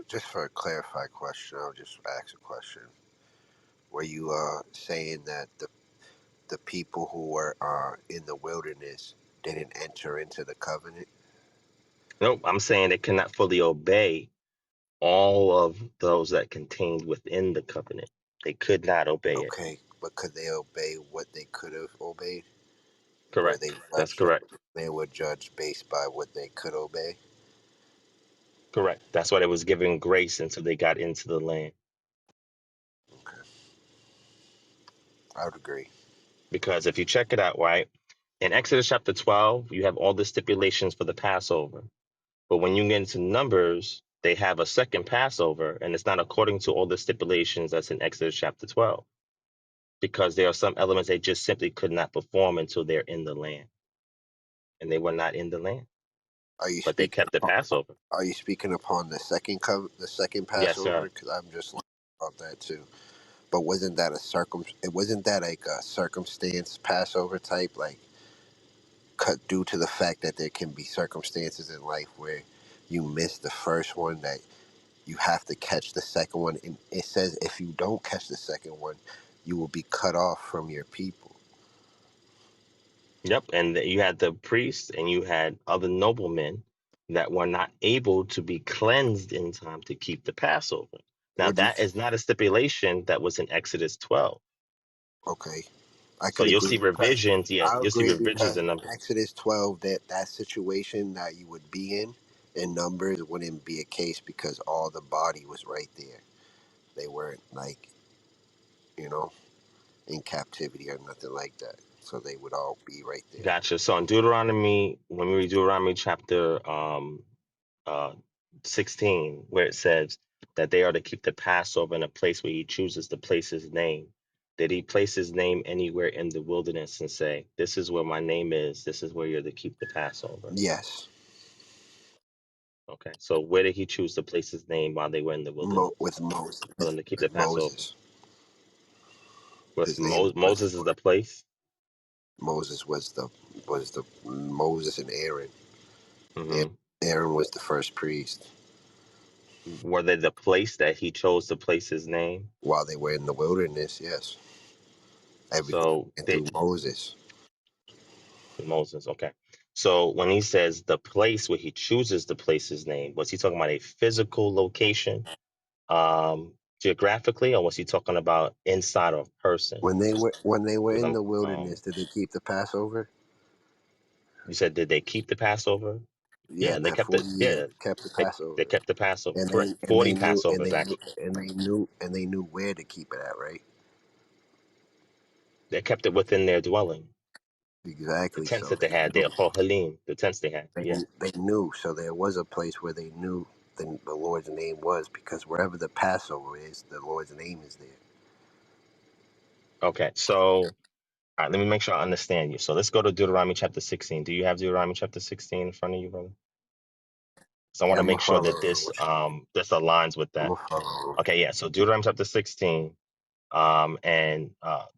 just for a clarified question, I'll just ask a question. Were you saying that the people who were in the wilderness didn't enter into the covenant? Nope, I'm saying they cannot fully obey all of those that contained within the covenant. They could not obey it. Okay, but could they obey what they could have obeyed? Were they Correct. That's judged? correct. They were judged based by what they could obey. Correct. That's why they was given grace until they got into the land. Okay, I would agree. Because if you check it out, right, in Exodus chapter 12, you have all the stipulations for the Passover. But when you get into Numbers, they have a second Passover, and it's not according to all the stipulations that's in Exodus chapter 12, because there are some elements they just simply could not perform until they're in the land, and they were not in the land, Are you but they speaking? kept the Passover. Are you speaking upon the second Yes, Passover? sir. Because I'm just learning about that too. But wasn't that It wasn't that like a circumstance Passover type, like cut due to the fact that there can be circumstances in life where you miss the first one that you have to catch the second one, and it says if you don't catch the second one, you will be cut off from your people. Yep, and you had the priests and you had other noblemen that were not able to be cleansed in time to keep the Passover. Now, Would you? that is not a stipulation that was in Exodus 12. Okay, I So could you'll agree see because revisions. Yeah, I you'll see agree revisions because in in Numbers. Exodus 12 that situation that you would be in Numbers wouldn't be a case because all the body was right there. They weren't like you know in captivity or nothing like that, so they would all be right there. Gotcha. So in Deuteronomy, when we read Deuteronomy chapter uh, 16, where it says that they are to keep the Passover in a place where he chooses to place his name. Did he place his name anywhere in the wilderness and say, this is where my name is, this is where you're to keep the Passover? Yes, Okay, so where did he choose to place his name while they were in the wilderness With Moses. for them to keep the With Passover? Moses, Was his name was Moses is the place? Moses was the Moses and Aaron. Hmm. Aaron was the first priest Were they the place that he chose to place his name? while they were in the wilderness. Yes, everything So went they, through Moses. Moses, okay. So when he says the place where he chooses to place his name, was he talking about a physical location, geographically, or was he talking about inside of a person? When they were Because in I'm, the wilderness, did they keep the Passover? you said, did they keep the Passover? Yeah, Yeah, in they that kept it. 40 years, Yeah, they kept the they Passover, kept the Passover. and Correct. they 40 Passovers actually. and they knew where to keep it at, right? They kept it within their dwelling. The Exactly. tents So that they had, their Kohalim, the tents they had. Yeah. they knew. So there was a place where they knew the Lord's name was because wherever the Passover is, the Lord's name is there. Okay. So, all right, let me make sure I understand you. So let's go to Deuteronomy chapter 16. Do you have Deuteronomy chapter 16 in front of you, brother? So I want Yeah, to I'm gonna make sure follow that along this with you. this aligns with I'm that. gonna follow along. Okay, yeah. So Deuteronomy chapter 16, and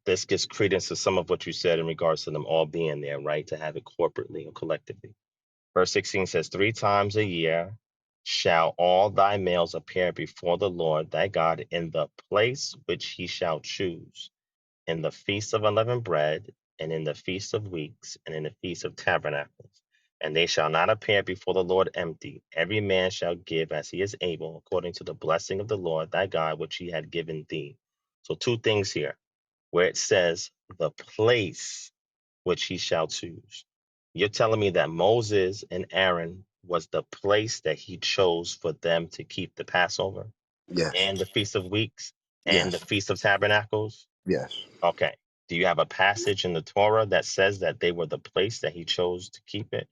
this gives credence to some of what you said in regards to them all being there, right? To have it corporately or collectively. Verse 16 says, 3 times a year shall all thy males appear before the Lord thy God in the place which he shall choose, in the feast of unleavened bread, and in the feast of weeks, and in the feast of tabernacles. And they shall not appear before the Lord empty. Every man shall give as he is able, according to the blessing of the Lord thy God, which he had given thee. So, two things here, where it says the place which he shall choose. You're telling me that Moses and Aaron was the place that he chose for them to keep the Passover Yes, and the Feast of Weeks and the yes, Feast of Tabernacles? yes. Okay. Do you have a passage in the Torah that says that they were the place that he chose to keep it?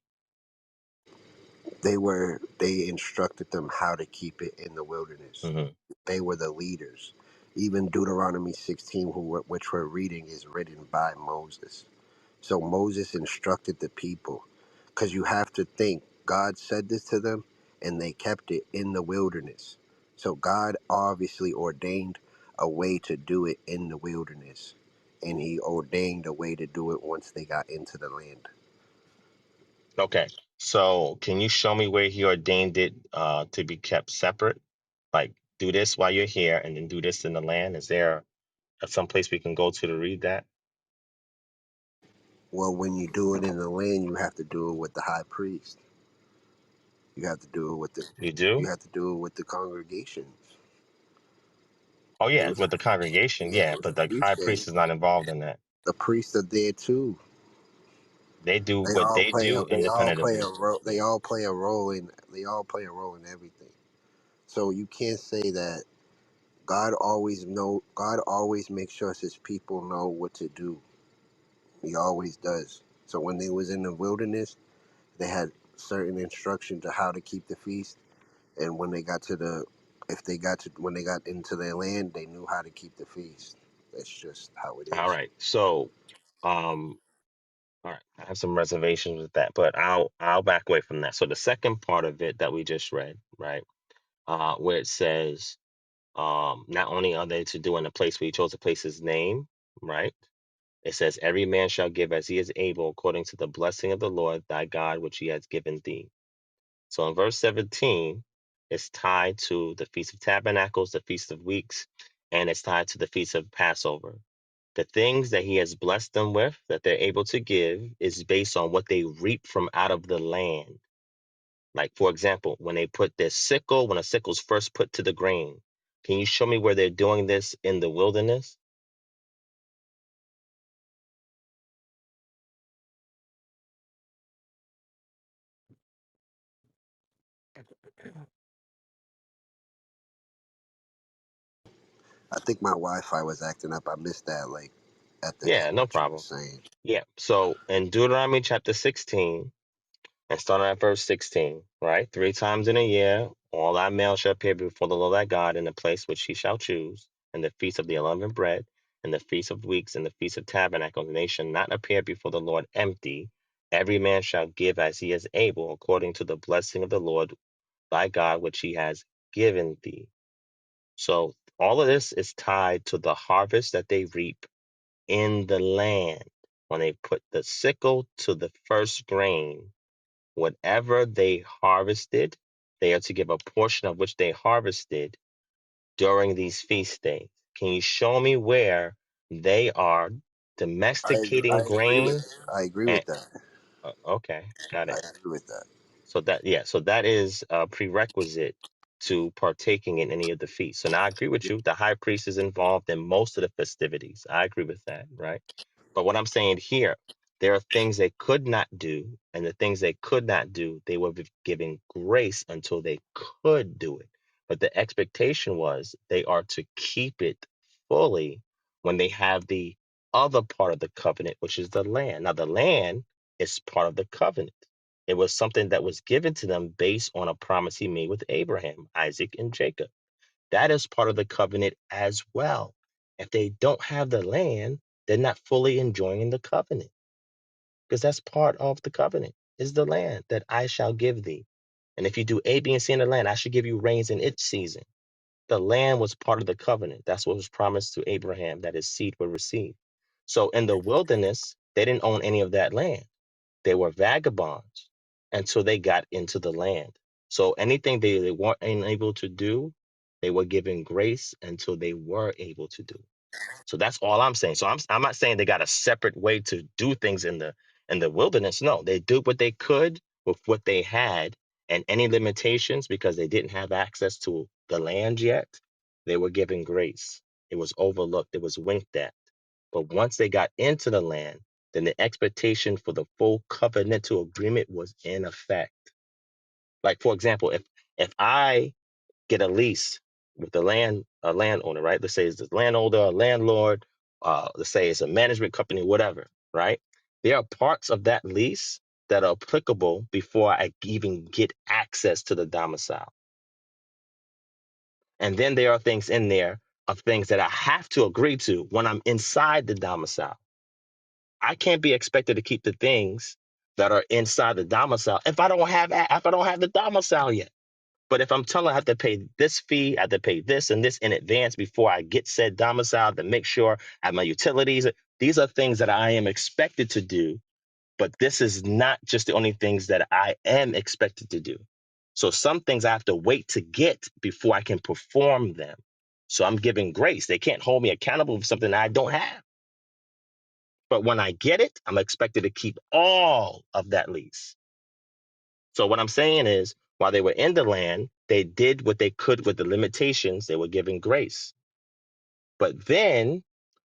They instructed them how to keep it in the wilderness. Hmm. They were the leaders. Even Deuteronomy 16, which we're reading, is written by Moses. So Moses instructed the people, because you have to think God said this to them, and they kept it in the wilderness. So God obviously ordained a way to do it in the wilderness, and He ordained a way to do it once they got into the land. Okay. So can you show me where he ordained it to be kept separate? Like, do this while you're here, and then do this in the land? Is there some place we can go to read that? Well, when you do it in the land, you have to do it with the high priest. You have to do it with the You do? you have to do it with the congregations. Oh yeah, With, with the congregation, yeah, yeah, with but the the high priest priest there. is not involved in that. The priests are there too. They do They what all they play. do They all play a independently. role. They Yeah. all play a role in. They all play a role in everything. So you can't say that God always makes sure his people know what to do. He always does. So when they was in the wilderness, they had certain instruction to how to keep the feast, and when they got to the, if they got to when they got into their land, they knew how to keep the feast. That's just how it All is. right. So, um, all right, I have some reservations with that, but I'll back away from that. So the second part of it that we just read, right, where it says, not only are they to do in the place where he chose to place his name, right? It says, every man shall give as he is able, according to the blessing of the Lord thy God, which he has given thee. So in verse 17, it's tied to the Feast of Tabernacles, the Feast of Weeks, and it's tied to the Feast of Passover. The things that he has blessed them with, that they're able to give, is based on what they reap from out of the land. Like, for example, when they put their sickle, when a sickle's first put to the grain, can you show me where they're doing this in the wilderness? I think my Wi-Fi was acting up. I missed that, like at the Yeah, end, no what you were problem. saying. Yeah. So in Deuteronomy chapter 16, and starting at verse 16, right? 3 times in a year, all thy males shall appear before the Lord thy God in the place which he shall choose, and the feast of the unleavened bread, and the feast of weeks, and the feast of tabernacles, and they shall not appear before the Lord empty. Every man shall give as he is able, according to the blessing of the Lord thy God, which he has given thee. So all of this is tied to the harvest that they reap in the land. When they put the sickle to the first grain, whatever they harvested, they are to give a portion of which they harvested during these feast days. Can you show me where they are I domesticating agree with grain? I agree And with that. okay, got I it. agree with that. So that, yeah, so that is a prerequisite to partaking in any of the feasts. So now I agree with you. The high priest is involved in most of the festivities. I agree with that, right? But what I'm saying here, there are things they could not do, and the things they could not do, they were given grace until they could do it. But the expectation was they are to keep it fully when they have the other part of the covenant, which is the land. Now, the land is part of the covenant. It was something that was given to them based on a promise he made with Abraham, Isaac, and Jacob. That is part of the covenant as well. If they don't have the land, they're not fully enjoying the covenant because that's part of the covenant is the land that I shall give thee. And if you do A, B, and C in the land, I should give you rains in its season. The land was part of the covenant. That's what was promised to Abraham that his seed would receive. So in the wilderness, they didn't own any of that land. They were vagabonds until they got into the land. So anything they weren't able to do, they were given grace until they were able to do. So that's all I'm saying. So I'm not saying they got a separate way to do things in the wilderness. No, they did what they could with what they had, and any limitations because they didn't have access to the land yet, they were given grace. It was overlooked. It was winked at. But once they got into the land, then the expectation for the full covenantal agreement was in effect. Like for example, if I get a lease with the a landowner, right? Let's say it's the landowner, a landlord, let's say it's a management company, whatever, right? There are parts of that lease that are applicable before I even get access to the domicile. And then there are things in there of things that I have to agree to when I'm inside the domicile. I can't be expected to keep the things that are inside the domicile if I don't have the domicile yet. But if I'm telling I have to pay this fee, I have to pay this and this in advance before I get said domicile to make sure I have my utilities. These are things that I am expected to do, but this is not just the only things that I am expected to do. So some things I have to wait to get before I can perform them. So I'm giving grace. They can't hold me accountable for something I don't have. But when I get it, I'm expected to keep all of that lease. So what I'm saying is, while they were in the land, they did what they could with the limitations. They were given grace. But then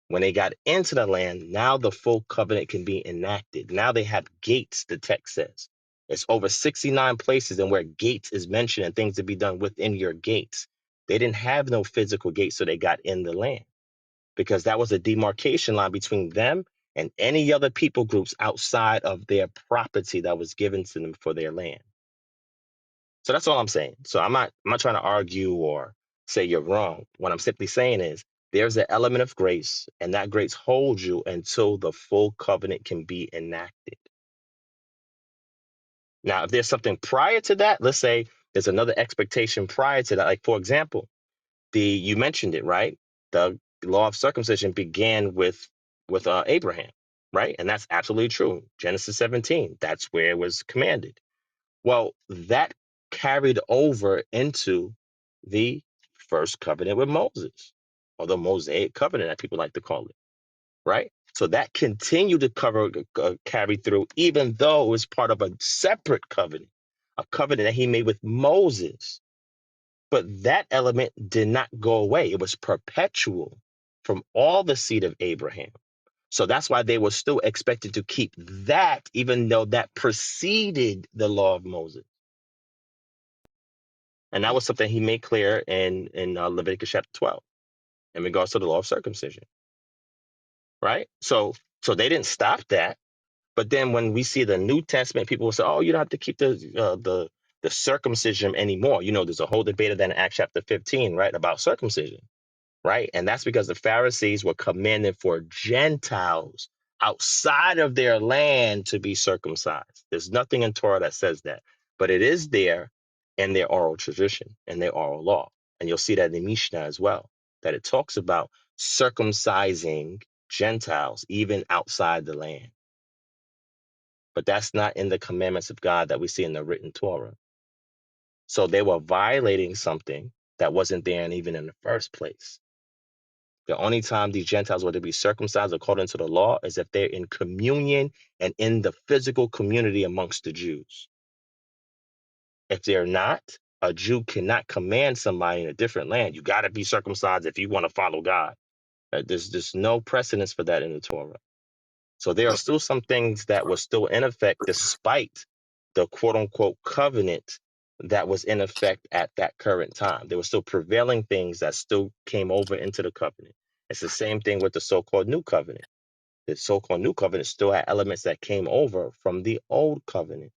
when they got into the land, now the full covenant can be enacted. Now they have gates, the text says. It's over 69 places and where gates is mentioned and things to be done within your gates. They didn't have no physical gates, so they got in the land because that was a demarcation line between them and any other people groups outside of their property that was given to them for their land. So that's all I'm saying. So I'm not trying to argue or say you're wrong. What I'm simply saying is there's an element of grace, and that grace holds you until the full covenant can be enacted. Now, if there's something prior to that, let's say there's another expectation prior to that. Like for example, you mentioned it, right? The law of circumcision began with Abraham, right? And that's absolutely true. Genesis 17, that's where it was commanded. Well, that carried over into the first covenant with Moses, or the Mosaic covenant, that people like to call it, right? So that continued to carry through, even though it was part of a separate covenant, a covenant that he made with Moses. But that element did not go away. It was perpetual from all the seed of Abraham. So that's why they were still expected to keep that, even though that preceded the law of Moses. And that was something he made clear in Leviticus chapter 12 in regards to the law of circumcision, right? So they didn't stop that. But then when we see the New Testament, people will say, "Oh, you don't have to keep the circumcision anymore." You know, there's a whole debate of that in Acts chapter 15, right, about circumcision, right? And that's because the Pharisees were commanding for Gentiles outside of their land to be circumcised. There's nothing in Torah that says that, but it is there in their oral tradition and their oral law. And you'll see that in Mishnah as well, that it talks about circumcising Gentiles even outside the land. But that's not in the commandments of God that we see in the written Torah. So they were violating something that wasn't there and even in the first place. The only time these Gentiles were to be circumcised according to the law is if they're in communion and in the physical community amongst the Jews. If they're not, a Jew cannot command somebody in a different land. You got to be circumcised if you want to follow God. There's no precedence for that in the Torah. So there are still some things that were still in effect despite the quote unquote covenant that was in effect at that current time. There were still prevailing things that still came over into the covenant. It's the same thing with the so-called new covenant. The so-called new covenant still had elements that came over from the old covenant.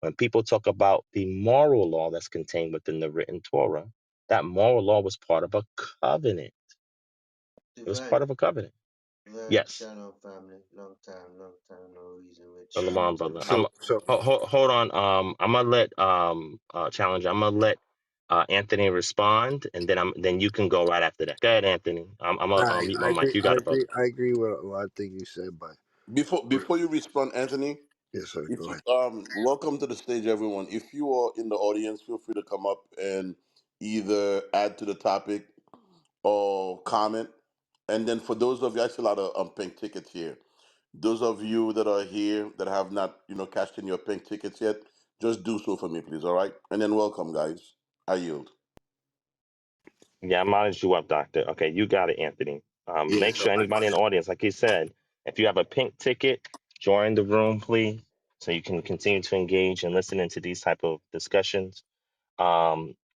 When people talk about the moral law that's contained within the written Torah, that moral law was part of a covenant. It was part Divine, of a covenant. divine, Yes. shalom family. Long time, no reason with you. Lamont, brother. So so Hold on. I'm gonna let challenge. I'm gonna let Anthony respond, and then you can go right after that. Go ahead, Anthony. I'm gonna mute my mic. You got it, brother. I agree with a lot of things you said, but Before you respond, Anthony, yes, sir. if Go you, ahead. welcome to the stage, everyone. If you are in the audience, feel free to come up and either add to the topic or comment. And then for those of you, I see a lot of pink tickets here. Those of you that are here that have not, cashed in your pink tickets yet, just do so for me, please. All right. And then welcome, guys. I yield. Yeah, I'm monitoring you up, Doctor. Okay, you got it, Anthony. Yeah. Make sure anybody in the audience, like he said, if you have a pink ticket, join the room, please, so you can continue to engage and listen into these type of discussions.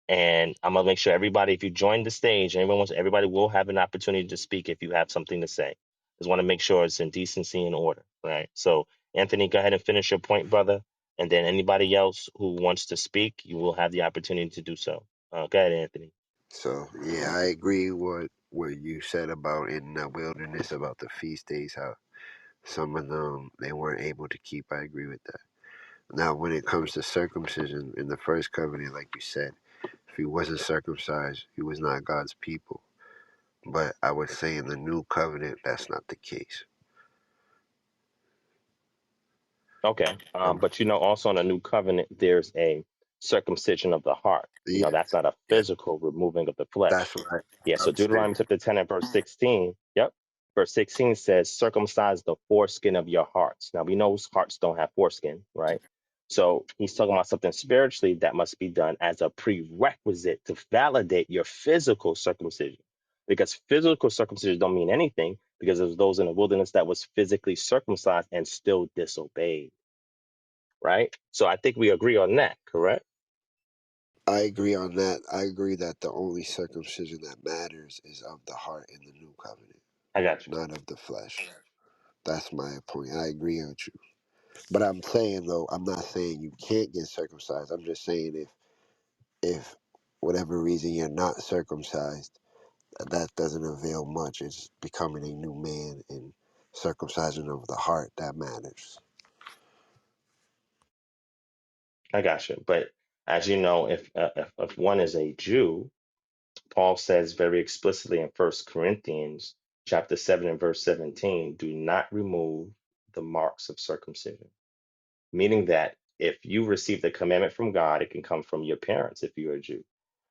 And I'm gonna make sure everybody, if you join the stage, everybody will have an opportunity to speak if you have something to say. Just want to make sure it's in decency and order, right? So, Anthony, go ahead and finish your point, brother. And then anybody else who wants to speak, you will have the opportunity to do so. Go ahead, Anthony. So yeah, I agree with what you said about in the wilderness about the feast days, how some of them they weren't able to keep. I agree with that. Now, when it comes to circumcision in the first covenant, like you said, if he wasn't circumcised, he was not God's people. But I would say in the new covenant, that's not the case. Okay. Um, But also in a new covenant, there's a circumcision of the heart. You know, Yeah, that's not a yeah, physical removing of the flesh. that's right. Yeah, so I'm saying. Deuteronomy chapter 10 and verse 16, yep. Verse 16 says, circumcise the foreskin of your hearts. Now we know hearts don't have foreskin, right? So he's talking about something spiritually that must be done as a prerequisite to validate your physical circumcision. Because physical circumcision don't mean anything because there's those in the wilderness that was physically circumcised and still disobeyed, right? So I think we agree on that, correct? I agree on that. I agree that the only circumcision that matters is of the heart in the new covenant, I got you. not of the flesh. That's my point. I agree with you. But I'm saying though, I'm not saying you can't get circumcised. I'm just saying if whatever reason you're not circumcised, that doesn't avail much. It's becoming a new man, and circumcision of the heart that matters. I got you. But as you know, if one is a Jew, Paul says very explicitly in First Corinthians chapter 7 and verse 17, do not remove the marks of circumcision. Meaning that if you receive the commandment from God, it can come from your parents if you're a Jew,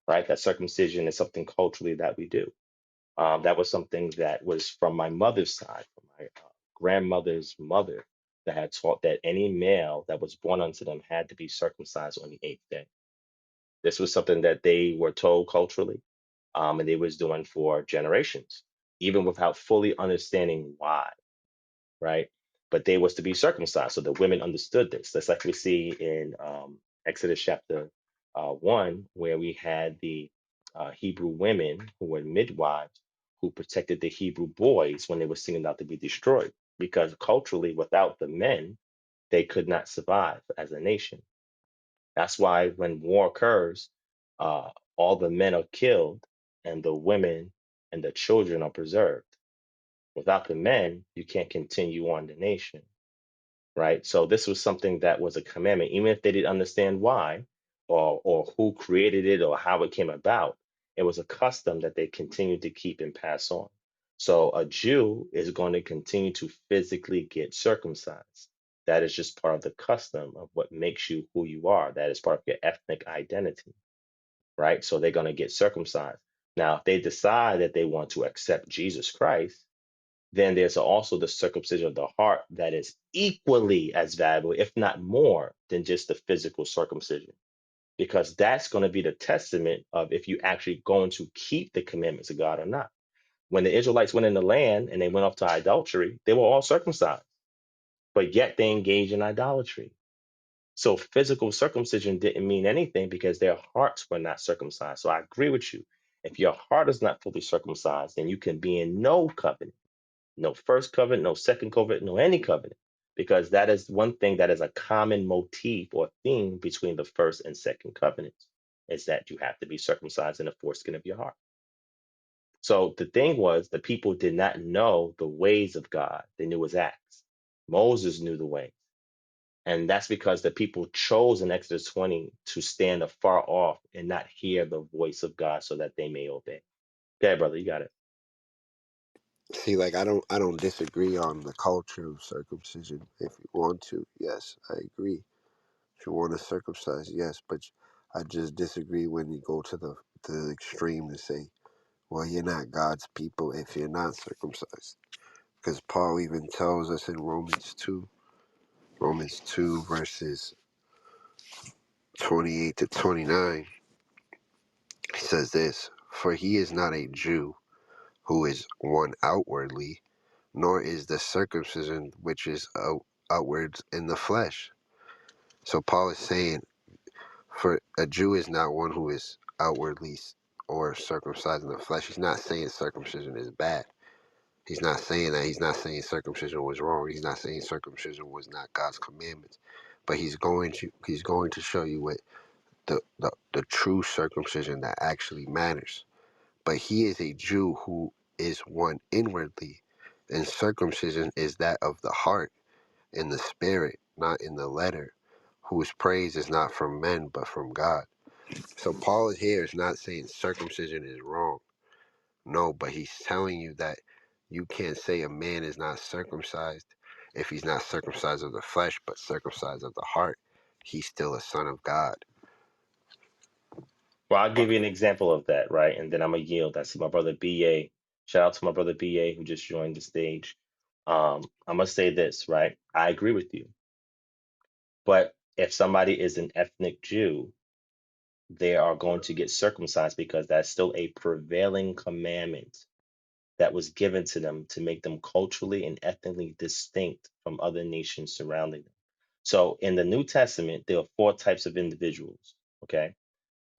right? That circumcision is something culturally that we do. That was something that was from my mother's side, from my grandmother's mother, that had taught that any male that was born unto them had to be circumcised on the eighth day. This was something that they were told culturally, and they was doing for generations, even without fully understanding why, right? But they was to be circumcised, so the women understood this. That's like we see in Exodus chapter 1, where we had the Hebrew women who were midwives who protected the Hebrew boys when they were singing out to be destroyed, because culturally, without the men, they could not survive as a nation. That's why when war occurs, all the men are killed and the women and the children are preserved. Without the men, you can't continue on the nation, right? So this was something that was a commandment, even if they didn't understand why or who created it or how it came about. It was a custom that they continued to keep and pass on. So a Jew is going to continue to physically get circumcised. That is just part of the custom of what makes you who you are. That is part of your ethnic identity, right? So they're going to get circumcised. Now, if they decide that they want to accept Jesus Christ, then there's also the circumcision of the heart that is equally as valuable, if not more, than just the physical circumcision, because that's going to be the testament of if you actually going to keep the commandments of God or not. When the Israelites went in the land and they went off to idolatry, they were all circumcised, but yet they engaged in idolatry. So physical circumcision didn't mean anything because their hearts were not circumcised. So I agree with you. If your heart is not fully circumcised, then you can be in no covenant. No first covenant, no second covenant, no any covenant, because that is one thing that is a common motif or theme between the first and second covenants, is that you have to be circumcised in the foreskin of your heart. So the thing was, the people did not know the ways of God. They knew his acts. Moses knew the way. And that's because the people chose in Exodus 20 to stand afar off and not hear the voice of God so that they may obey. Okay, brother, you got it. See, like I don't disagree on the culture of circumcision. If you want to, yes, I agree. If you want to circumcise, yes, but I just disagree when you go to the extreme to say, well, you're not God's people if you're not circumcised. Because Paul even tells us in Romans 2 verses 28 to 29, he says this, for he is not a Jew who is one outwardly, nor is the circumcision which is outward in the flesh. So Paul is saying, for a Jew is not one who is outwardly or circumcised in the flesh. He's not saying circumcision is bad. He's not saying that. He's not saying circumcision was wrong. He's not saying circumcision was not God's commandments. But he's going to show you what the true circumcision that actually matters. But he is a Jew who is one inwardly, and circumcision is that of the heart, in the spirit, not in the letter, whose praise is not from men but from God. So Paul is here is not saying circumcision is wrong. No, but he's telling you that you can't say a man is not circumcised if he's not circumcised of the flesh, but circumcised of the heart. He's still a son of God. Well, I'll give you an example of that, right? And then I'm gonna yield. I see my brother BA. Shout out to my brother BA who just joined the stage. I'm gonna say this, right? I agree with you. But if somebody is an ethnic Jew, they are going to get circumcised because that's still a prevailing commandment that was given to them to make them culturally and ethnically distinct from other nations surrounding them. So in the New Testament, there are four types of individuals. Okay.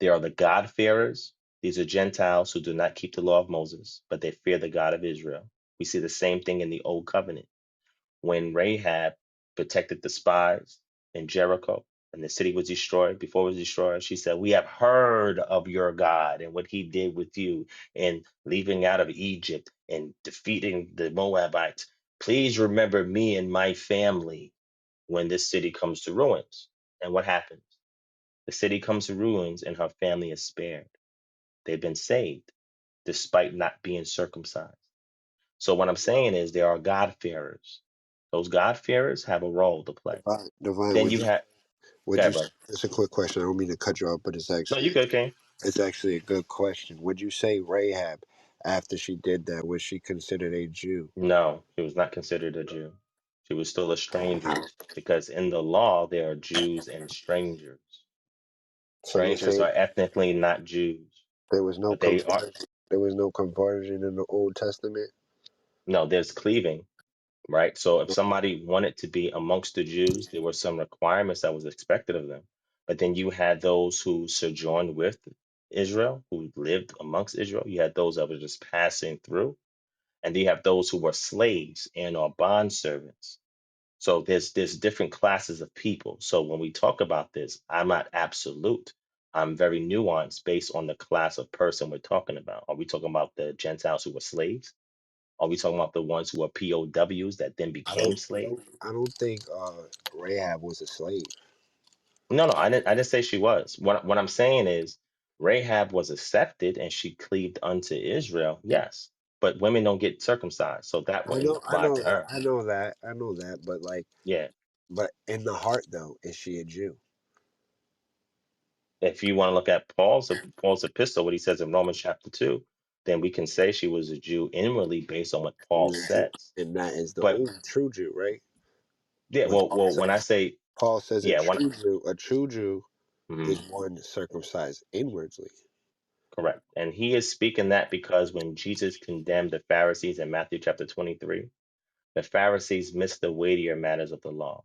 There are the God-fearers. These are Gentiles who do not keep the law of Moses, but they fear the God of Israel. We see the same thing in the Old Covenant when Rahab protected the spies in Jericho and the city was destroyed. Before it was destroyed, she said, "We have heard of your God and what he did with you in leaving out of Egypt and defeating the Moabites. Please remember me and my family when this city comes to ruins." And what happens? The city comes to ruins and her family is spared. They've been saved despite not being circumcised. So what I'm saying is there are God-fearers. Those God-fearers have a role to play. Divine, Then you have, would okay, you? brother. It's a quick question. I don't mean to cut you off, but No, you good, King. it's actually a good question. Would you say Rahab, after she did that, was she considered a Jew? No, she was not considered a Jew. She was still a stranger because in the law there are Jews and strangers. So you're Strangers saying are ethnically not Jews, there was no but they are. conversion? There was no conversion in the Old Testament. No, there's cleaving, right? So if somebody wanted to be amongst the Jews, there were some requirements that was expected of them. But then you had those who sojourned with Israel, who lived amongst Israel. You had those that were just passing through, and then you have those who were slaves and or bond servants. So there's different classes of people. So when we talk about this, I'm not absolute. I'm very nuanced based on the class of person we're talking about. Are we talking about the Gentiles who were slaves? Are we talking about the ones who are POWs that then became slaves? I don't think Rahab was a slave. No, no, I didn't say she was. What I'm saying is Rahab was accepted and she cleaved unto Israel, yes. But women don't get circumcised, so that wouldn't apply to her. I know that. But like, Yeah. but in the heart, though, is she a Jew? If you want to look at Paul's epistle, what he says in Romans chapter 2, then we can say she was a Jew inwardly based on what Paul says. And that is the But only true Jew, right? yeah, When well, when I say Paul says yeah, a true Jew mhm, is one circumcised inwardly. correct. And he is speaking that because when Jesus condemned the Pharisees in Matthew chapter 23, the Pharisees missed the weightier matters of the law.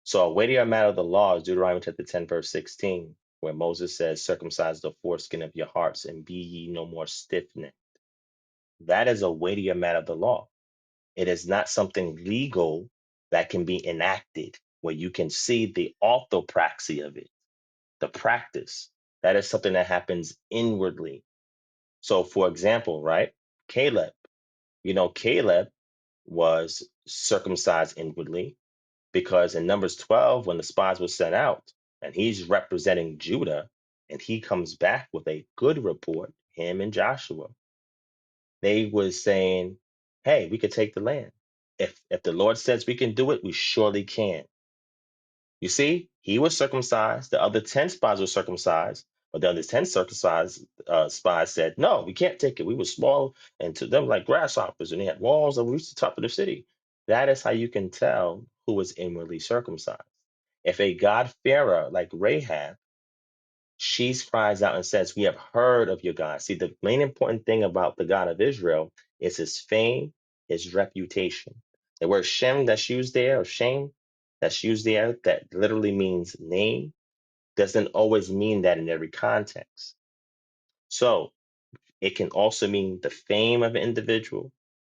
So a weightier matter of the law is Deuteronomy chapter 10, verse 16, where Moses says, "Circumcise the foreskin of your hearts and be ye no more stiff-necked." That is a weightier matter of the law. It is not something legal that can be enacted where you can see the orthopraxy of it, the practice. That is something that happens inwardly. So, for example, right, Caleb, Caleb was circumcised inwardly because in Numbers 12, when the spies were sent out and he's representing Judah and he comes back with a good report, him and Joshua, they was saying, "Hey, we could take the land. If the Lord says we can do it, we surely can." You see, he was circumcised. The other 10 spies were circumcised, but the other 10 circumcised spies said, "No, we can't take it. We were small and to them like grasshoppers, and they had walls that reached the top of the city." That is how you can tell who was inwardly circumcised. If a God-fearer like Rahab, she cries out and says, "We have heard of your God." See, the main important thing about the God of Israel is his fame, his reputation. The word Shem that's used there, or shame that's used there, that literally means name, doesn't always mean that in every context. So it can also mean the fame of an individual,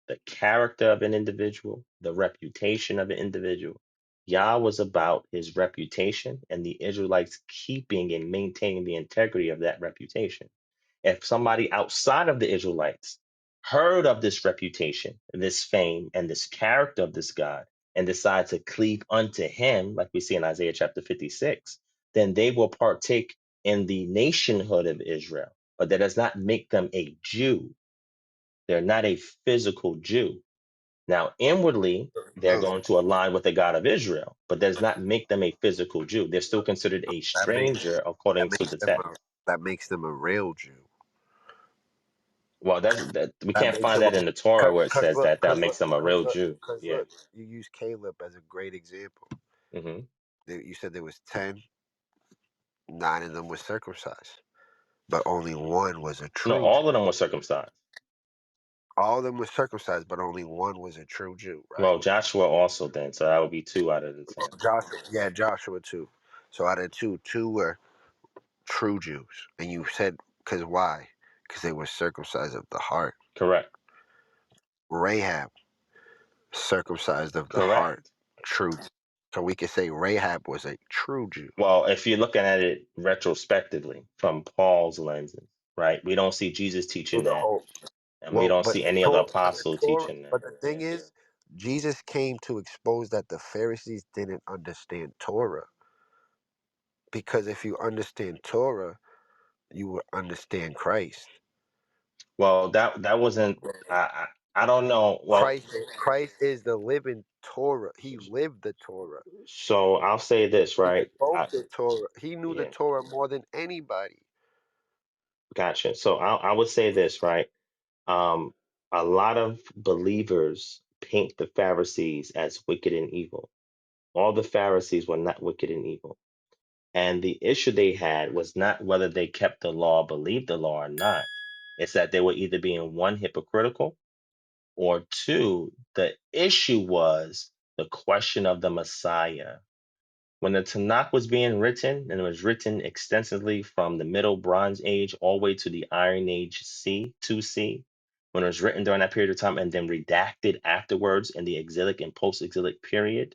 the character of an individual, the reputation of an individual. Yah was about his reputation and the Israelites keeping and maintaining the integrity of that reputation. If somebody outside of the Israelites heard of this reputation, this fame, and this character of this God, and decide to cleave unto him, like we see in Isaiah chapter 56, then they will partake in the nationhood of Israel. But that does not make them a Jew. They're not a physical Jew. Now, inwardly, they're No, going to align with the God of Israel, but does not make them a physical Jew. They're still considered a that makes stranger according that to makes the them text. That makes them a real Jew. Well, that we That can't makes find them that in the Torah where it says that that makes them a cause real look, Jew. cause Yeah. look, you use Caleb as a great example. Hmm. You said there was 10, 9 of them were circumcised, but only one was a No, true Jew. all of them were circumcised. All of them were circumcised, but only one was a true Jew, right? Well, Joshua also then, so that would be 2 out of the 10. Joshua, yeah, Joshua too. So out of two were true Jews, and you said because why? Because they were circumcised of the heart. Correct. Rahab, circumcised of the Correct. heart, true. So we could say Rahab was a true Jew. Well, if you're looking at it retrospectively from Paul's lenses, right? We don't see Jesus teaching that, and we Well, don't see any other apostle teaching that. but the thing is, Jesus came to expose that the Pharisees didn't understand Torah. Because if you understand Torah, you will understand Christ. Well, that wasn't. I don't know. Well, Christ is the living Torah. He lived the Torah. so I'll say this, He right? spoke the Torah. He knew the Yeah, Torah more than anybody. gotcha. So I would say this, right? Um, a lot of believers paint the Pharisees as wicked and evil. All the Pharisees were not wicked and evil. And the issue they had was not whether they kept the law, believed the law or not. It's that they were either being one, hypocritical, or two, the issue was the question of the Messiah. When the Tanakh was being written, and it was written extensively from the Middle Bronze Age all the way to the Iron Age C, 2C, when it was written during that period of time and then redacted afterwards in the exilic and post-exilic period,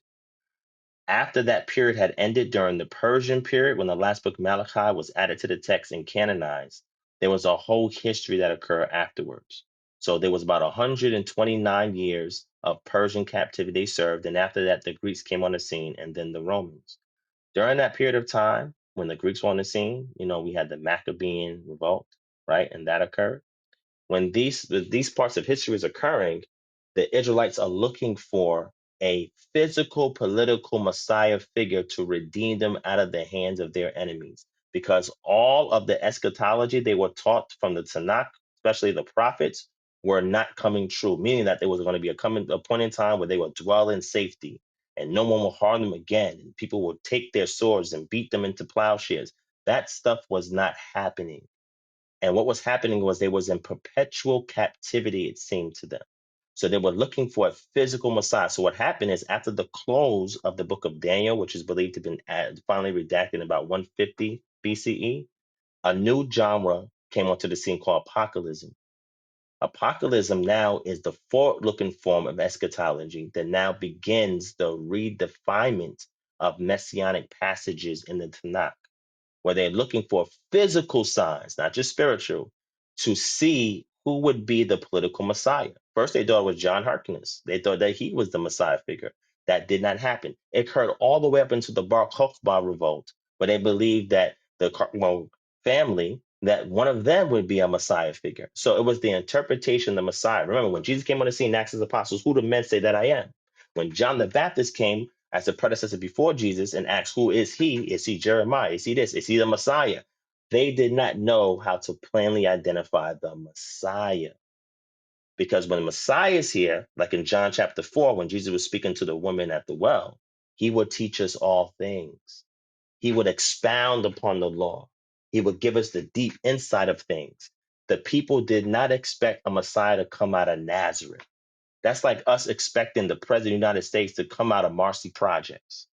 after that period had ended during the Persian period, when the last book Malachi was added to the text and canonized, there was a whole history that occurred afterwards. So there was about 129 years of Persian captivity they served, and after that, the Greeks came on the scene, and then the Romans. During that period of time, when the Greeks were on the scene, we had the Maccabean revolt, right, and that occurred when these parts of history is occurring, the Israelites are looking for a physical political Messiah figure to redeem them out of the hands of their enemies. Because all of the eschatology they were taught from the Tanakh, especially the prophets, were not coming true, meaning that there was going to be a point in time where they would dwell in safety and no one will harm them again. And people will take their swords and beat them into plowshares. That stuff was not happening. And what was happening was they was in perpetual captivity, it seemed to them. So they were looking for a physical Messiah. So what happened is after the close of the book of Daniel, which is believed to have been finally redacted in about 150 BCE, a new genre came onto the scene called apocalypse. Apocalypse now is the forward-looking form of eschatology that now begins the redefinement of messianic passages in the Tanakh where they're looking for physical signs, not just spiritual, to see who would be the political Messiah. First, they thought it was John Harkness. They thought that he was the Messiah figure. That did not happen. It occurred all the way up into the Bar Kokhba revolt, where they believed that the family, that one of them would be a Messiah figure. So it was the interpretation of the Messiah. Remember, when Jesus came on the scene and asked his apostles, who do men say that I am? When John the Baptist came as a predecessor before Jesus and asked, who is he? Is he Jeremiah? Is he this? Is he the Messiah? They did not know how to plainly identify the Messiah. Because when the Messiah is here, like in John chapter 4, when Jesus was speaking to the woman at the well, he would teach us all things. He would expound upon the law. He would give us the deep insight of things. The people did not expect a Messiah to come out of Nazareth. That's like us expecting the president of the United States to come out of Marcy Projects.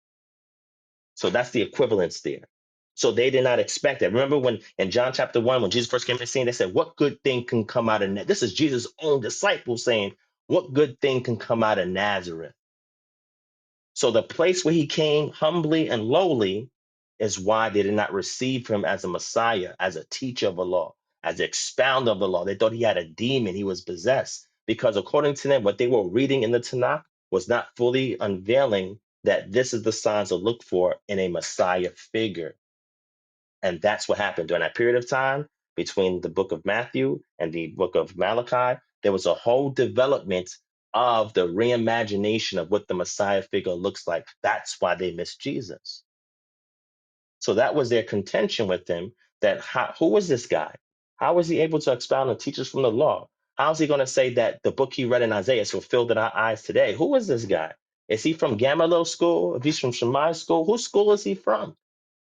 So that's the equivalence there. So they did not expect that. Remember when in John chapter 1, when Jesus first came to the scene, they said, what good thing can come out of This is Jesus' own disciples saying, what good thing can come out of Nazareth? So the place where he came humbly and lowly is why they did not receive him as a Messiah, as a teacher of the law, as an expounder of the law. They thought he had a demon, he was possessed. Because according to them, what they were reading in the Tanakh was not fully unveiling that this is the signs to look for in a Messiah figure. And that's what happened during that period of time between the book of Matthew and the book of Malachi. There was a whole development of the reimagination of what the Messiah figure looks like. That's why they missed Jesus. So that was their contention with him, that who was this guy? How was he able to expound and teach us from the law? How is he going to say that the book he read in Isaiah is fulfilled in our eyes today? Who is this guy? Is he from Gamaliel school? If he's from Shammai school, whose school is he from?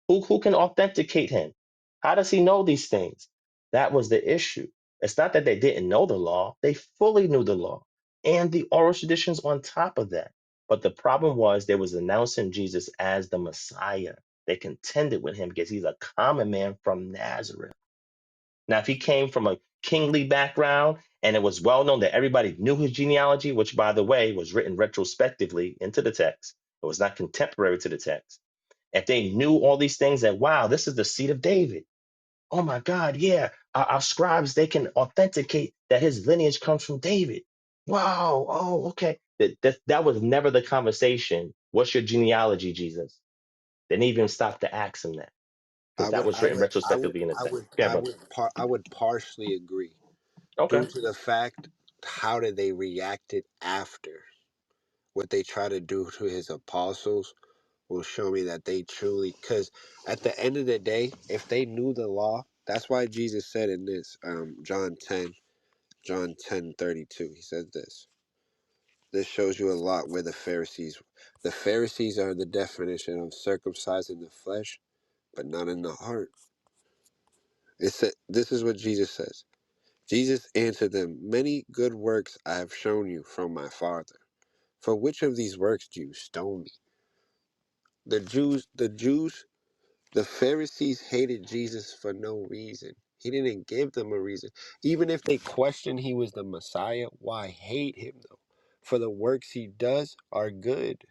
Who can authenticate him? How does he know these things? That was the issue. It's not that they didn't know the law, they fully knew the law and the oral traditions on top of that. But the problem was they was announcing Jesus as the Messiah. They contended with him because he's a common man from Nazareth. Now, if he came from a kingly background and it was well known that everybody knew his genealogy, which, by the way, was written retrospectively into the text, it was not contemporary to the text. If they knew all these things, that, wow, this is the seed of David. Oh my God, yeah. Our scribes, they can authenticate that his lineage comes from David. Wow. Oh, okay. That was never the conversation. What's your genealogy, Jesus? They didn't even stop to ask him that because I that would, was I written would, I would, retrospectively in the I text. would, Yeah, I brother. would, I would partially agree Okay. due to the fact how did they reacted after what they try to do to his apostles will show me that they truly, because at the end of the day, if they knew the law, that's why Jesus said in this John 10:32, he says this. This shows you a lot where the Pharisees are the definition of circumcised in the flesh, but not in the heart. It said, this is what Jesus says. Jesus answered them, many good works I have shown you from my Father. For which of these works do you stone me? The Pharisees hated Jesus for no reason. He didn't give them a reason. Even if they questioned he was the Messiah, why hate him though? For the works he does are good.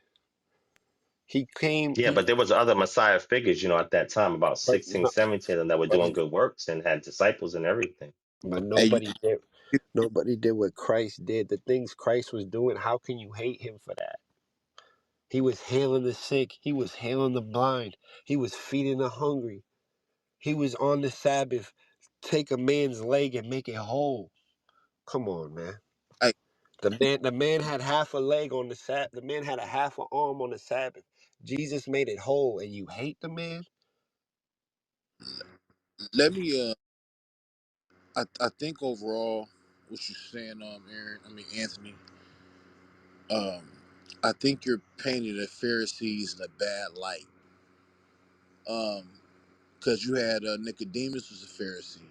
He came, Yeah, but there was other Messiah figures, at that time, about but 16, 17 of them that were but, doing good works and had disciples and everything. but Hey, you, nobody did. Nobody did what Christ did. The things Christ was doing, how can you hate him for that? He was healing the sick. He was healing the blind. He was feeding the hungry. He was on the Sabbath. Take a man's leg and make it whole. Come on, man. hey, The man had half a leg on the Sabbath. The man had a half an arm on the Sabbath. Jesus made it whole, and you hate the man? let me. I think overall, what you're saying, Aaron. I mean, Anthony. Um, I think you're painting the Pharisees in a bad light. Because you had Nicodemus was a Pharisee,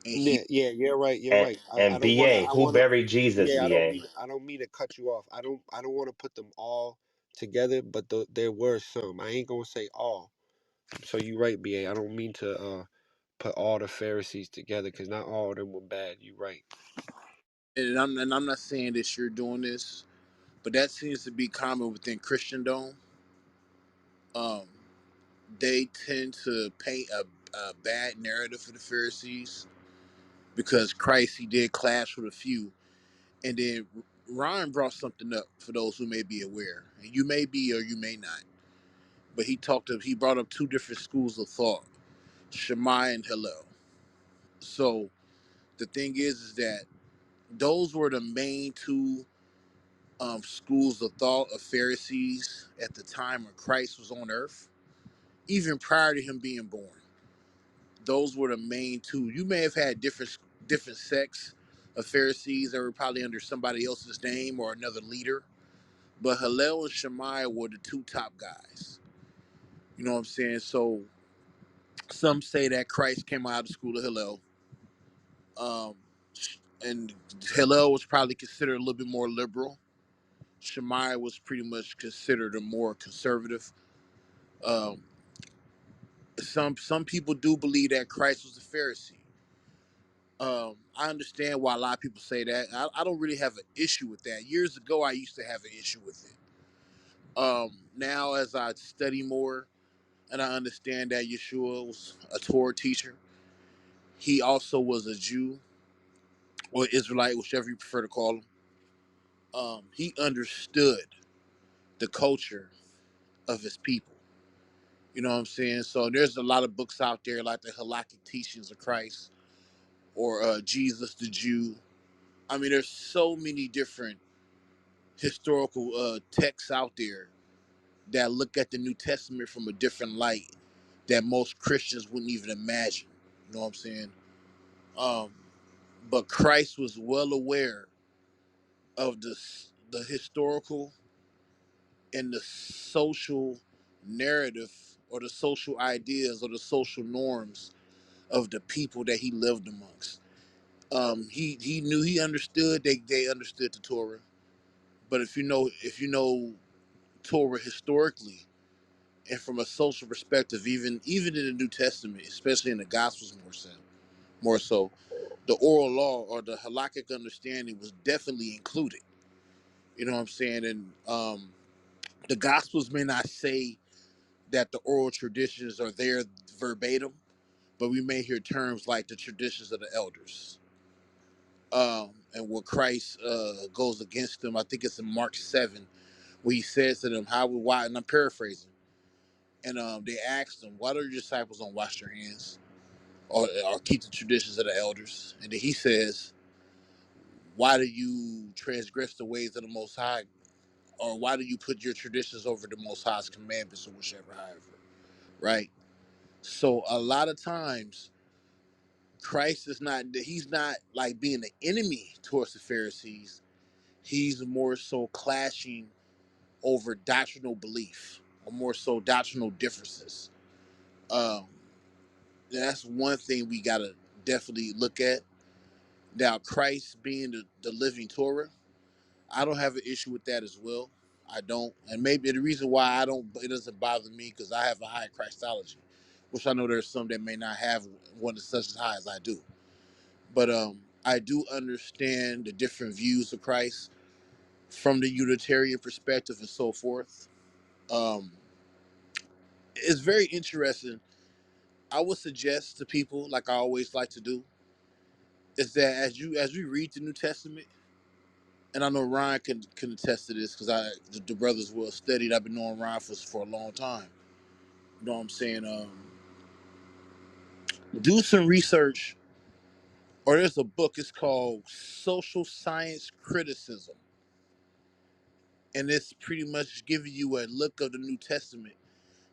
and he. Yeah, you're right. You're And right. I and don't want to. BA, I who want to. buried Jesus, Yeah, BA? I don't mean to cut you off. I don't want to put them all together, but there were some. I ain't gonna say all. So you're right, BA. I don't mean to put all the Pharisees together because not all of them were bad. You're right. And I'm not saying that you're doing this, but that seems to be common within Christendom. Um, they tend to paint a bad narrative for the Pharisees because Christ he did clash with a few, and then Ryan brought something up for those who may be aware, and you may be or you may not. But he brought up two different schools of thought, Shammai and Hillel. So the thing is that those were the main two schools of thought of Pharisees at the time when Christ was on earth, even prior to him being born. Those were the main two. You may have had different sects of Pharisees that were probably under somebody else's name or another leader, but Hillel and Shammai were the two top guys. You know what I'm saying? So some say that Christ came out of the school of Hillel, um, and Hillel was probably considered a little bit more liberal. Shammai was pretty much considered a more conservative. Um, some people do believe that Christ was a Pharisee. I understand why a lot of people say that. I don't really have an issue with that. Years ago, I used to have an issue with it. Now, as I study more and I understand that Yeshua was a Torah teacher, he also was a Jew or Israelite, whichever you prefer to call him. He understood the culture of his people. You know what I'm saying? So there's a lot of books out there like the Halakhic Teachings of Christ or Jesus the Jew. I mean, there's so many different historical texts out there that look at the New Testament from a different light that most Christians wouldn't even imagine. You know what I'm saying? Um, but Christ was well aware of the historical and the social narrative or the social ideas or the social norms of the people that he lived amongst. He knew, he understood, they understood the Torah. But if you know Torah historically and from a social perspective, even in the New Testament, especially in the Gospels more so, the oral law or the halakhic understanding was definitely included. You know what I'm saying? And the Gospels may not say that the oral traditions are there verbatim, but we may hear terms like the traditions of the elders. And where Christ goes against them, I think it's in Mark 7, where he says to them, why, and I'm paraphrasing, and they asked him, why do your disciples don't wash their hands or keep the traditions of the elders? And then he says, why do you transgress the ways of the Most High? Or why do you put your traditions over the Most High's commandments or whichever, however, right? So a lot of times, Christ he's not like being an enemy towards the Pharisees. He's more so clashing over doctrinal belief or more so doctrinal differences. Um, that's one thing we got to definitely look at. Now, Christ being the living Torah, I don't have an issue with that as well. I don't. And maybe the reason why it doesn't bother me because I have a high Christology, which I know there's some that may not have one that's such as high as I do. But I do understand the different views of Christ from the Unitarian perspective and so forth. Um, it's very interesting. I would suggest to people, like I always like to do, is that as we read the New Testament, and I know Ryan can attest to this because the brothers well studied. I've been knowing Ryan for a long time. You know what I'm saying? Do some research, or there's a book. It's called Social Science Criticism, and it's pretty much giving you a look of the New Testament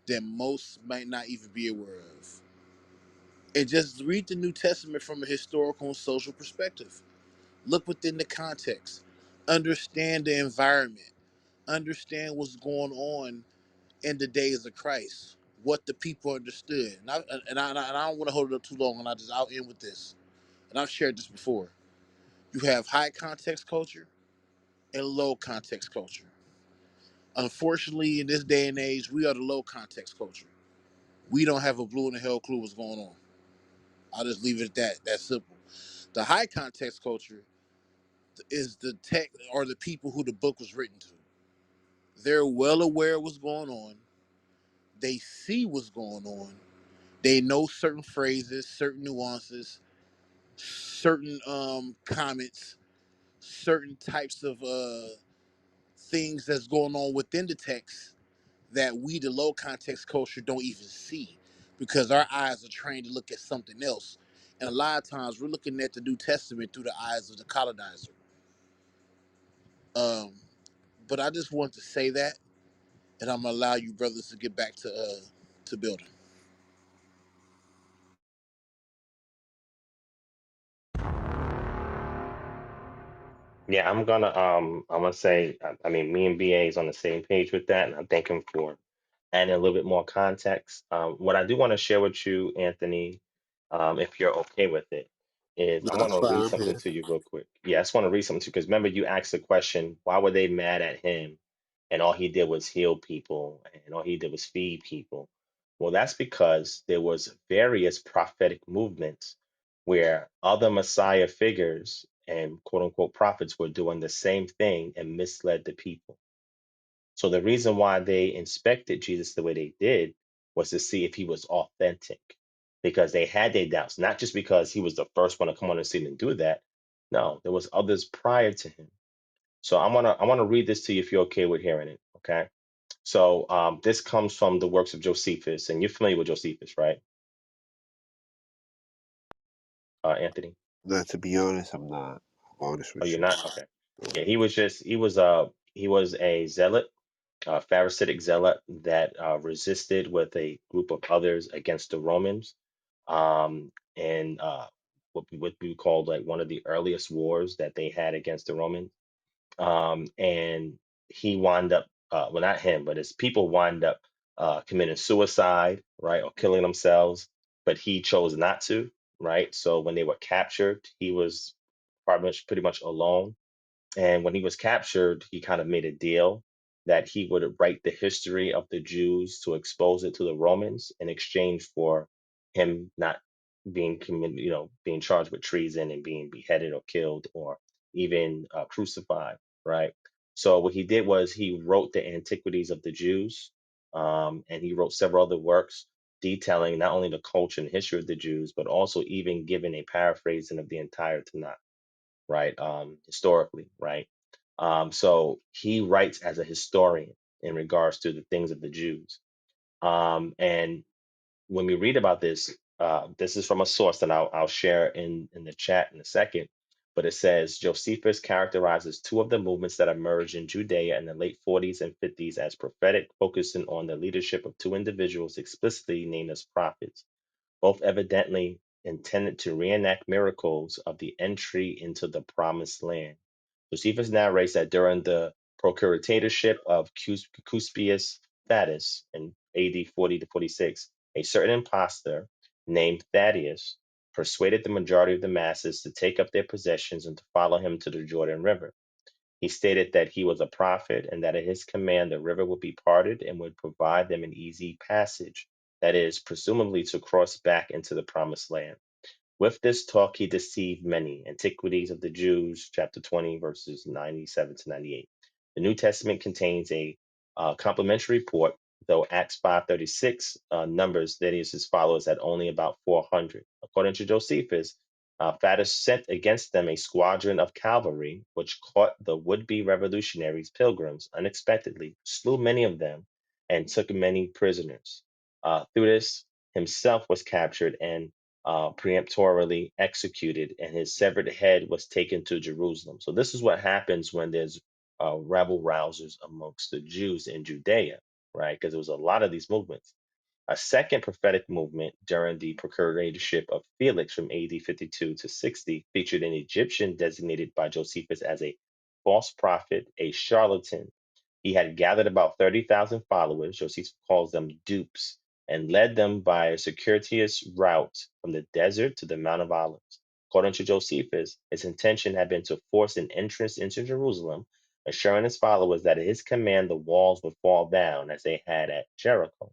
that most might not even be aware of. And just read the New Testament from a historical and social perspective. Look within the context, understand the environment, understand what's going on in the days of Christ, what the people understood. And I don't want to hold it up too long, and I'll end with this. And I've shared this before. You have high context culture and low context culture. Unfortunately, in this day and age, we are the low context culture. We don't have a blue in the hell clue what's going on. I'll just leave it at that. That's simple. The high context culture is the tech or the people who the book was written to. They're well aware of what's going on. They see what's going on. They know certain phrases, certain nuances, certain comments, certain types of things that's going on within the text that we, the low context culture, don't even see because our eyes are trained to look at something else. And a lot of times we're looking at the New Testament through the eyes of the colonizer. Um, but I just want to say that, and I'm gonna allow you brothers to get back to building. Yeah, I'm gonna say, I mean, me and BA is on the same page with that, and I thank him for adding a little bit more context. What I do want to share with you, Anthony, if you're okay with it, is I want That's to why read I'm something here. to you real quick. Yeah, I just want to read something to you because remember you asked the question, why were they mad at him? And all he did was heal people, and all he did was feed people. Well, that's because there was various prophetic movements where other Messiah figures and quote unquote prophets were doing the same thing and misled the people. So the reason why they inspected Jesus the way they did was to see if he was authentic, because they had their doubts, not just because he was the first one to come on the scene and do that. No, there was others prior to him. So I wanna read this to you if you're okay with hearing it. Okay. So this comes from the works of Josephus, and you're familiar with Josephus, right, Anthony? Not to be honest, I'm not. I'm honest Oh, with you're you. not? Okay. Yeah, he was a zealot, Pharisaic zealot that resisted with a group of others against the Romans, and what we call like one of the earliest wars that they had against the Romans. And he wound up, well, not him, but his people wind up committing suicide, right, or killing themselves, but he chose not to, right? So when they were captured, he was pretty much alone, and when he was captured, he kind of made a deal that he would write the history of the Jews to expose it to the Romans in exchange for him not being being charged with treason and being beheaded or killed or even crucified, right? So what he did was he wrote the Antiquities of the Jews, and he wrote several other works detailing not only the culture and history of the Jews, but also even giving a paraphrasing of the entire Tanakh, right? Historically, right? So he writes as a historian in regards to the things of the Jews. And when we read about this, this is from a source that I'll share in the chat in a second. But it says Josephus characterizes two of the movements that emerged in Judea in the late 40s and 50s as prophetic, focusing on the leadership of two individuals explicitly named as prophets, both evidently intended to reenact miracles of the entry into the promised land. Josephus narrates that during the procuratorship of Cuspius Thaddeus in AD 40 to 46, a certain impostor named Thaddeus persuaded the majority of the masses to take up their possessions and to follow him to the Jordan River. He stated that he was a prophet and that at his command the river would be parted and would provide them an easy passage, that is, presumably to cross back into the promised land. With this talk, he deceived many. Antiquities of the Jews, chapter 20, verses 97 to 98. The New Testament contains a complimentary report, though Acts 5:36 numbers Thaddeus' followers at only about 400. According to Josephus, Thaddeus sent against them a squadron of cavalry, which caught the would-be revolutionaries, pilgrims, unexpectedly, slew many of them, and took many prisoners. Theudas himself was captured and preemptorily executed, and his severed head was taken to Jerusalem. So this is what happens when there's rabble rousers amongst the Jews in Judea, right? Because there was a lot of these movements. A second prophetic movement during the procuratorship of Felix from AD 52 to 60 featured an Egyptian designated by Josephus as a false prophet, a charlatan. He had gathered about 30,000 followers, Josephus calls them dupes, and led them by a circuitous route from the desert to the Mount of Olives. According to Josephus, his intention had been to force an entrance into Jerusalem, assuring his followers that at his command the walls would fall down as they had at Jericho.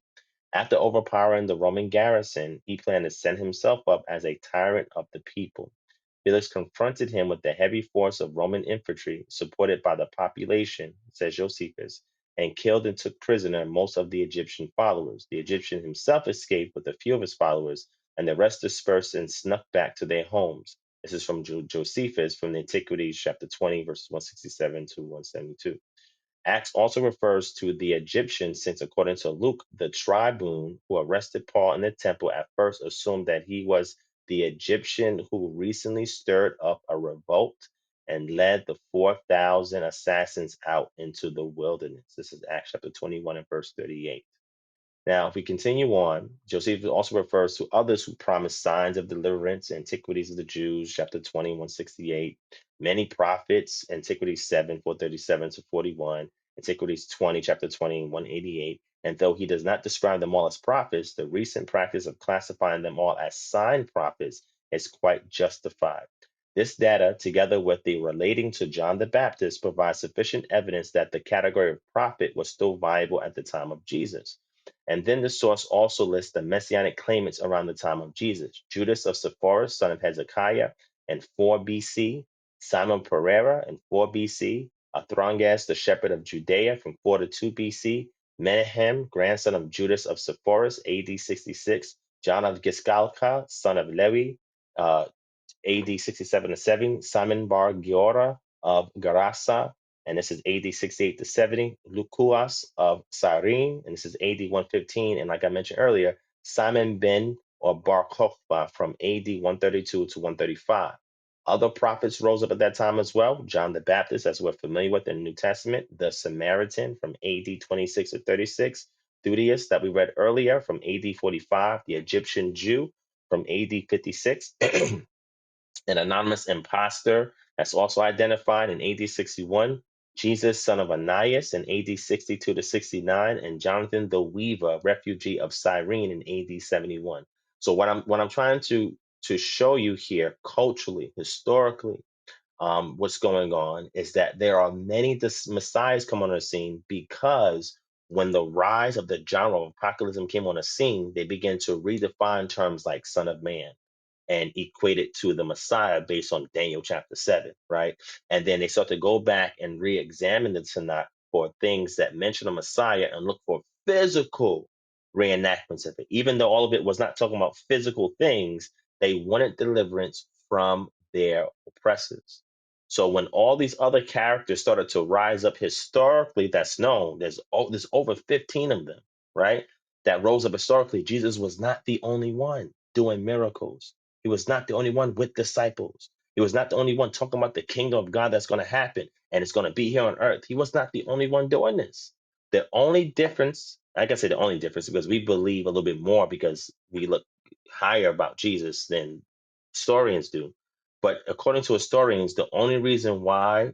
After overpowering the Roman garrison, he planned to send himself up as a tyrant of the people. Felix confronted him with the heavy force of Roman infantry, supported by the population, says Josephus, and killed and took prisoner most of the Egyptian followers. The Egyptian himself escaped with a few of his followers, and the rest dispersed and snuck back to their homes. This is from Josephus from the Antiquities, chapter 20, verses 167 to 172. Acts also refers to the Egyptians, since according to Luke, the tribune who arrested Paul in the temple at first assumed that he was the Egyptian who recently stirred up a revolt and led the 4,000 assassins out into the wilderness. This is Acts chapter 21 and verse 38. Now, if we continue on, Josephus also refers to others who promised signs of deliverance, Antiquities of the Jews, chapter 20, 168, many prophets, Antiquities 7, 437 to 41, Antiquities 20, chapter 20, 188. And though he does not describe them all as prophets, the recent practice of classifying them all as sign prophets is quite justified. This data, together with the relating to John the Baptist, provides sufficient evidence that the category of prophet was still viable at the time of Jesus. And then the source also lists the messianic claimants around the time of Jesus: Judas of Sepphoris, son of Hezekiah, in 4 BC, Simon Pereira in 4 BC, Athronges, the shepherd of Judea, from 4 to 2 BC, Menahem, grandson of Judas of Sepphoris, AD 66, John of Giscalca, son of Lewi, AD 67 to 7, Simon Bar Giora of Gerasa, and this is AD 68 to 70, Lucuas of Cyrene, and this is AD 115, and like I mentioned earlier, Simon ben or Bar Kokhba from AD 132 to 135. Other prophets rose up at that time as well. John the Baptist, as we're familiar with in the New Testament, the Samaritan from AD 26 to 36, Theudius that we read earlier from AD 45, the Egyptian Jew from AD 56, an anonymous imposter that's also identified in AD 61, Jesus, son of Ananias in AD 62 to 69, and Jonathan the Weaver, refugee of Cyrene in AD 71. So what I'm trying to show you here culturally, historically, what's going on is that there are many messiahs come on the scene because when the rise of the genre of apocalypse came on the scene, they began to redefine terms like son of man and equate it to the Messiah based on Daniel chapter 7, right? And then they start to go back and re-examine the Tanakh for things that mention the Messiah and look for physical reenactments of it. Even though all of it was not talking about physical things, they wanted deliverance from their oppressors. So when all these other characters started to rise up historically, that's known, there's over 15 of them, right? That rose up historically. Jesus was not the only one doing miracles. He was not the only one with disciples. He was not the only one talking about the kingdom of God that's going to happen and it's going to be here on earth. He was not the only one doing this. The only difference, I can say the only difference, because we believe a little bit more because we look higher about Jesus than historians do. But according to historians, the only reason why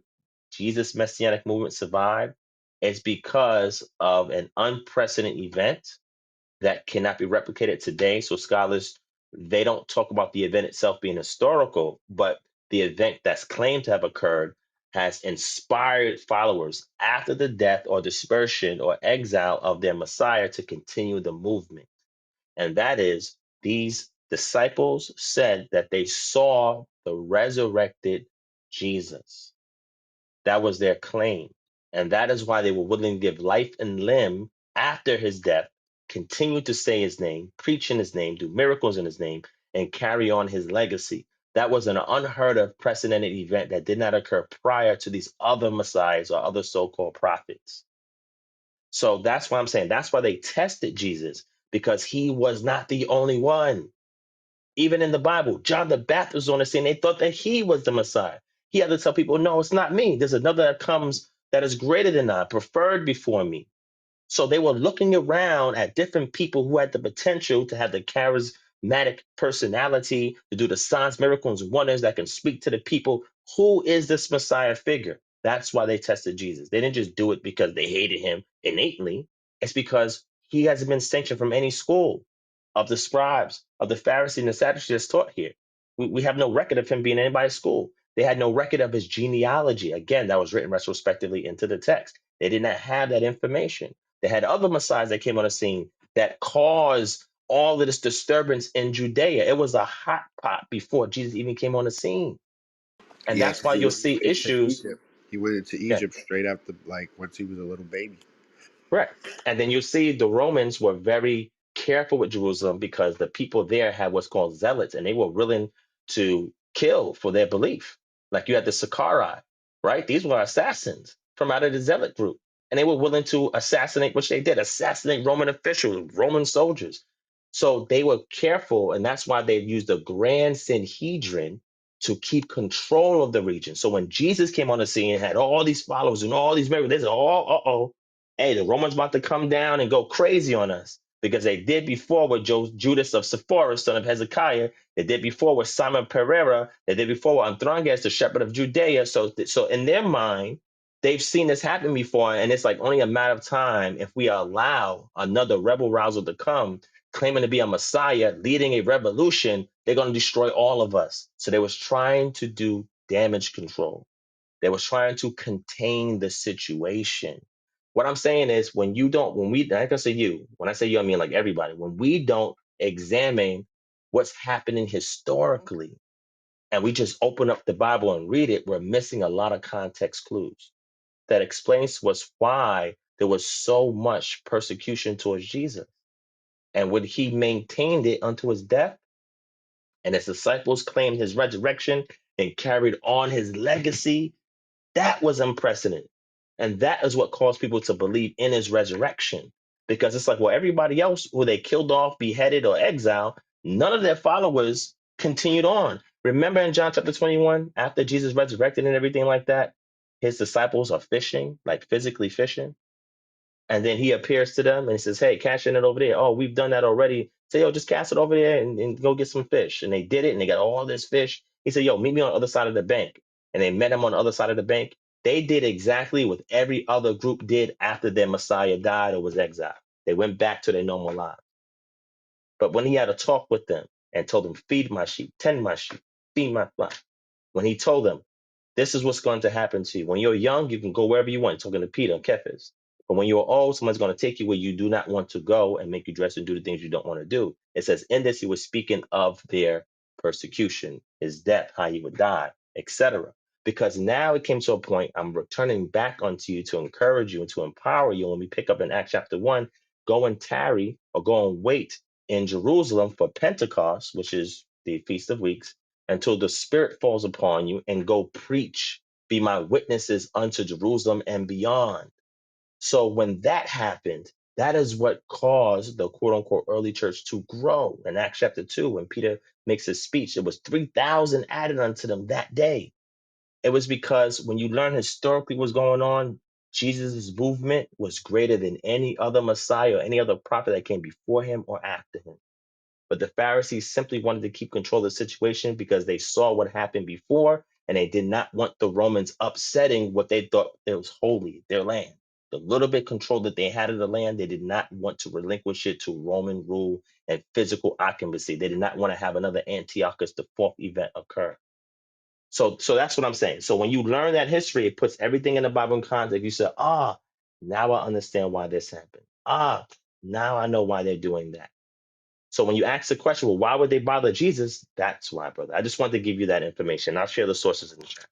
Jesus' messianic movement survived is because of an unprecedented event that cannot be replicated today. So scholars, they don't talk about the event itself being historical, but the event that's claimed to have occurred has inspired followers after the death or dispersion or exile of their Messiah to continue the movement. And that is, these disciples said that they saw the resurrected Jesus. That was their claim. And that is why they were willing to give life and limb after his death, continue to say his name, preach in his name, do miracles in his name, and carry on his legacy. That was an unheard of precedented event that did not occur prior to these other messiahs or other so called prophets. So that's why I'm saying that's why they tested Jesus, because he was not the only one. Even in the Bible, John the Baptist was on the scene. They thought that he was the Messiah. He had to tell people, no, it's not me. There's another that comes that is greater than I, preferred before me. So they were looking around at different people who had the potential to have the charismatic personality, to do the signs, miracles, and wonders that can speak to the people. Who is this Messiah figure? That's why they tested Jesus. They didn't just do it because they hated him innately. It's because he hasn't been sanctioned from any school of the scribes, of the Pharisees and the Sadducees taught here. We have no record of him being in anybody's school. They had no record of his genealogy. Again, that was written retrospectively into the text. They did not have that information. They had other messiahs that came on the scene that caused all of this disturbance in Judea. It was a hot pot before Jesus even came on the scene. And Yeah, that's 'cause why he you'll went see straight to issues. Egypt. He went into Yeah, Egypt straight after, like, once he was a little baby. correct. And then you see the Romans were very careful with Jerusalem because the people there had what's called zealots, and they were willing to kill for their belief. Like you had the Sicarii, right? These were assassins from out of the zealot group. And they were willing to assassinate, which they did, assassinate Roman officials, Roman soldiers. So they were careful, and that's why they used the Grand Sanhedrin to keep control of the region. So when Jesus came on the scene and had all these followers and all these miracles, they said, oh, uh-oh, hey, the Romans about to come down and go crazy on us because they did before with Judas of Sepphoris, son of Hezekiah. They did before with Simon Pereira. They did before with Andranges, the shepherd of Judea. So in their mind, they've seen this happen before, and it's like only a matter of time if we allow another rebel rouser to come claiming to be a messiah, leading a revolution, they're going to destroy all of us. So they was trying to do damage control. They was trying to contain the situation. What I'm saying is when we, like I say you, when I say you, I mean like everybody, when we don't examine what's happening historically and we just open up the Bible and read it, we're missing a lot of context clues that explains to us why there was so much persecution towards Jesus. And when he maintained it unto his death, and his disciples claimed his resurrection and carried on his legacy, that was unprecedented. And that is what caused people to believe in his resurrection. Because it's like, well, everybody else who they killed off, beheaded, or exiled, none of their followers continued on. Remember in John chapter 21, after Jesus resurrected and everything like that, his disciples are fishing, like physically fishing. And then he appears to them and he says, hey, cash in it over there. Oh, we've done that already. Say, yo, just cast it over there and go get some fish. And they did it and they got all this fish. He said, yo, meet me on the other side of the bank. And they met him on the other side of the bank. They did exactly what every other group did after their Messiah died or was exiled. They went back to their normal lives. But when he had a talk with them and told them, feed my sheep, tend my sheep, feed my flock, when he told them, this is what's going to happen to you. When you're young, you can go wherever you want, talking to Peter and Cephas. But when you're old, someone's going to take you where you do not want to go and make you dress and do the things you don't want to do. It says, in this, he was speaking of their persecution, his death, how he would die, etc. Because now it came to a point, I'm returning back unto you to encourage you and to empower you. When we pick up in Acts chapter 1, go and tarry or go and wait in Jerusalem for Pentecost, which is the Feast of Weeks, until the Spirit falls upon you, and go preach, be my witnesses unto Jerusalem and beyond. So when that happened, that is what caused the quote unquote early church to grow. In Acts chapter 2, when Peter makes his speech, it was 3,000 added unto them that day. It was because when you learn historically what's going on, Jesus' movement was greater than any other Messiah or any other prophet that came before him or after him. But the Pharisees simply wanted to keep control of the situation because they saw what happened before and they did not want the Romans upsetting what they thought it was holy, their land. The little bit control that they had of the land, they did not want to relinquish it to Roman rule and physical occupancy. They did not want to have another Antiochus the fourth event occur. So that's what I'm saying. So when you learn that history, it puts everything in the Bible in context. You say, now I understand why this happened. Now I know why they're doing that. So when you ask the question, well, why would they bother Jesus? That's why, brother. I just wanted to give you that information. I'll share the sources in the chat.